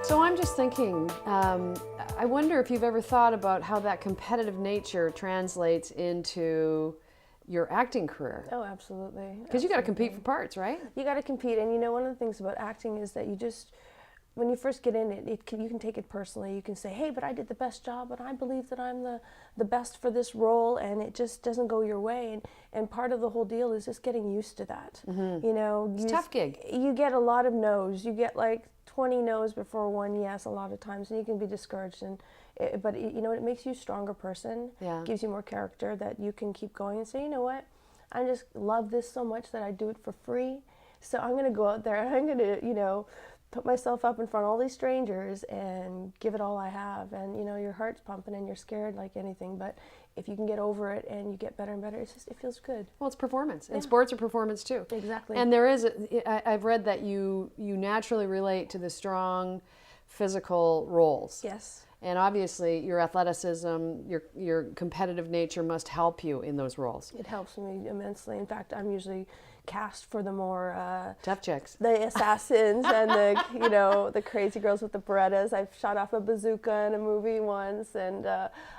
So I'm just thinking, I wonder if you've ever thought about how that competitive nature translates into your acting career. Oh, absolutely. Because you got to compete for parts, right? You got to compete, and one of the things about acting is that you just, when you first get in it, you can take it personally. You can say, hey, but I did the best job, and I believe that I'm the best for this role, and it just doesn't go your way. And part of the whole deal is just getting used to that. Mm-hmm. It's a tough gig. You get a lot of no's. You get like 20 no's before one yes a lot of times, and you can be discouraged. But it makes you a stronger person. Yeah. Gives you more character that you can keep going and say, you know what, I just love this so much that I do it for free. So I'm going to go out there and I'm going to, put myself up in front of all these strangers and give it all I have. And, your heart's pumping and you're scared like anything. But if you can get over it and you get better and better, it feels good. Well, it's performance. And sports are performance too. Exactly. And there is, I've read that you naturally relate to the strong physical roles. Yes. And obviously your athleticism, your competitive nature must help you in those roles. It helps me immensely. In fact, I'm usually cast for the more tough chicks, the assassins and the crazy girls with the Berettas. I've shot off a bazooka in a movie once, and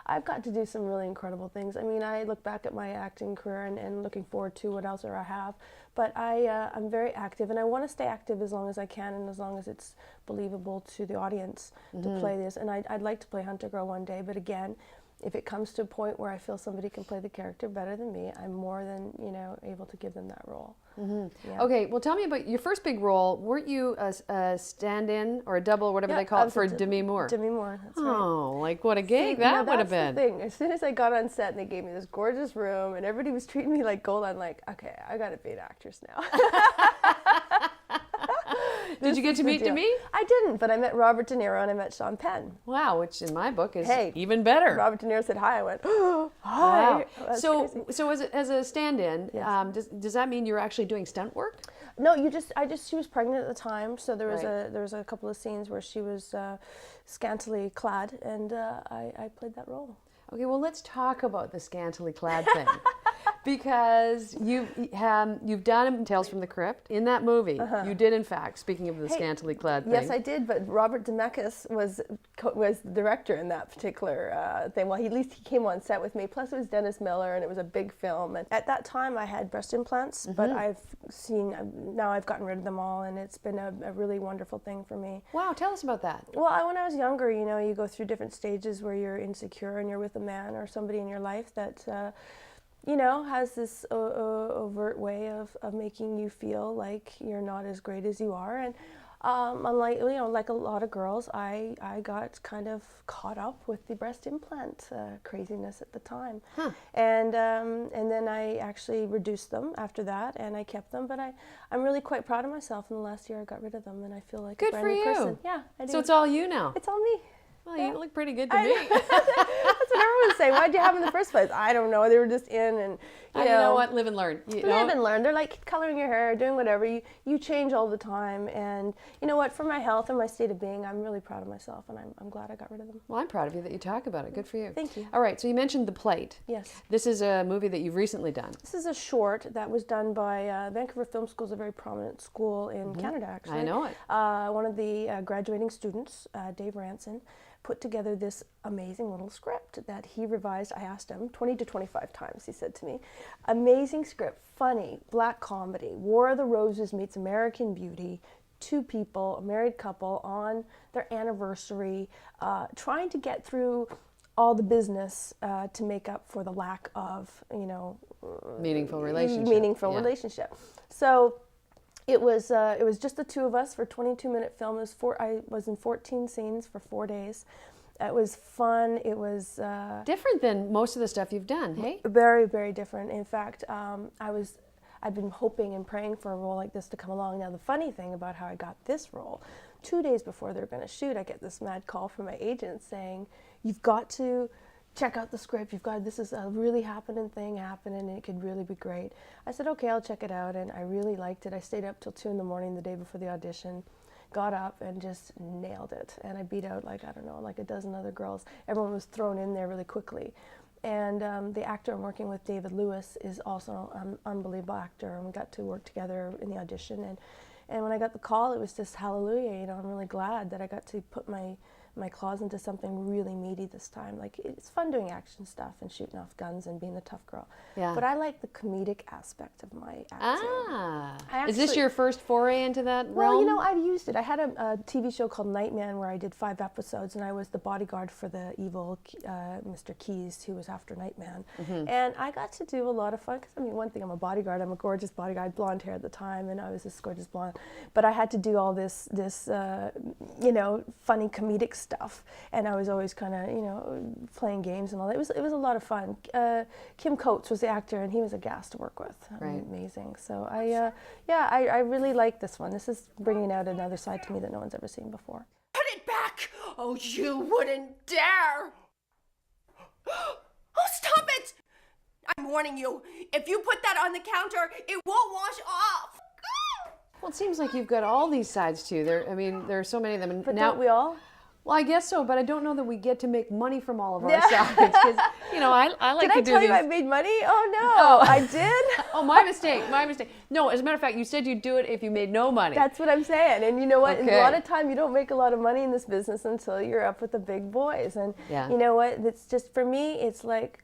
I've got to do some really incredible things. I mean, I look back at my acting career and looking forward to what else I have. But I'm very active, and I want to stay active as long as I can, and as long as it's believable to the audience to play this. And I'd like to play Hunter Girl one day, but again, if it comes to a point where I feel somebody can play the character better than me, I'm more than able to give them that role. Mm-hmm. Yeah. Okay, well, tell me about your first big role. Weren't you a stand-in or a double, whatever they call it, for Demi Moore? Demi Moore, that's right. Oh, like what a gig that would have been. That's the thing. As soon as I got on set and they gave me this gorgeous room and everybody was treating me like gold, I'm like, okay, I got to be an actress now. Did you get to meet Demi? I didn't, but I met Robert De Niro and I met Sean Penn. Wow, which in my book is even better. Robert De Niro said hi. I went, oh, hi. Wow. So as a stand-in, yes. Does that mean you're actually doing stunt work? No, she was pregnant at the time, so there was a couple of scenes where she was scantily clad, and I played that role. Okay, well, let's talk about the scantily clad thing. Because you've done Tales from the Crypt. In that movie, you did, in fact, speaking of the scantily clad thing. Yes, I did, but Robert Zemeckis was the director in that particular thing. Well, at least he came on set with me. Plus, it was Dennis Miller, and it was a big film. And at that time, I had breast implants, but now I've gotten rid of them all, and it's been a really wonderful thing for me. Wow, tell us about that. Well, when I was younger, you go through different stages where you're insecure and you're with a man or somebody in your life that has this overt way of making you feel like you're not as great as you are. And unlike, like a lot of girls, I got kind of caught up with the breast implant craziness at the time. Huh. And then I actually reduced them after that, and I kept them. But I'm really quite proud of myself. In the last year, I got rid of them, and I feel like a brand new person. Yeah, I do. So it's all you now? It's all me. Well, you look pretty good to me. That's what everyone's saying. Why'd you have them in the first place? I don't know. They were just in, and you know what? Live and learn. Live and learn. They're like coloring your hair, doing whatever. You change all the time, and you know what? For my health and my state of being, I'm really proud of myself, and I'm glad I got rid of them. Well, I'm proud of you that you talk about it. Good for you. Thank you. All right. So you mentioned The Plate. Yes. This is a movie that you've recently done. This is a short that was done by Vancouver Film School. Is a very prominent school in Canada, actually. I know it. One of the graduating students, Dave Ranson, put together this amazing little script that he revised. I asked him 20 to 25 times, he said to me. Amazing script, funny, black comedy, War of the Roses meets American Beauty, two people, a married couple on their anniversary, trying to get through all the business to make up for the lack of, meaningful relationship. So it was just the two of us for a 22-minute film. I was in 14 scenes for 4 days. It was fun. It was different than most of the stuff you've done, hey? Very, very different. In fact, I've been hoping and praying for a role like this to come along. Now, the funny thing about how I got this role, 2 days before they're going to shoot, I get this mad call from my agent saying, "You've got to check out the script. This is a really happening, and it could really be great." I said, okay, I'll check it out, and I really liked it. I stayed up till 2 a.m. the day before the audition, got up and just nailed it. And I beat out like a dozen other girls. Everyone was thrown in there really quickly. And the actor I'm working with, David Lewis, is also an unbelievable actor, and we got to work together in the audition. And when I got the call, it was just hallelujah. You know, I'm really glad that I got to put my claws into something really meaty this time. Like, it's fun doing action stuff and shooting off guns and being the tough girl. Yeah. But I like the comedic aspect of my acting. Is this your first foray into that realm? Well, you know, I've used it. I had a TV show called Nightman where I did 5 episodes, and I was the bodyguard for the evil Mr. Keys, who was after Nightman. And I got to do a lot of fun, because, I mean, one thing, I'm a bodyguard. I'm a gorgeous bodyguard, blonde hair at the time, and I was this gorgeous blonde. But I had to do all this you know, funny comedic stuff, and I was always kind of, you know, playing games and all that. It was a lot of fun. Kim Coates was the actor, and he was a gas to work with. Right. Amazing. So I really like this one. This is bringing out another side to me that no one's ever seen before. Put it back! Oh, you wouldn't dare! Oh, stop it! I'm warning you. If you put that on the counter, it won't wash off. Well, it seems like you've got all these sides too. There are so many of them. And But now, don't we all? Well, I guess so, but I don't know that we get to make money from all of our sides. Because, you know, I like Did to I do tell these. you I made money? Oh, no. I did? Oh, my mistake. No, as a matter of fact, you said you'd do it if you made no money. That's what I'm saying. And you know what? Okay. A lot of time you don't make a lot of money in this business until you're up with the big boys. And Yeah. you know what? It's just, for me, it's like,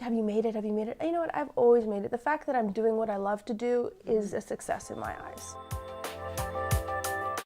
have you made it? Have you made it? You know what? I've always made it. The fact that I'm doing what I love to do is a success in my eyes.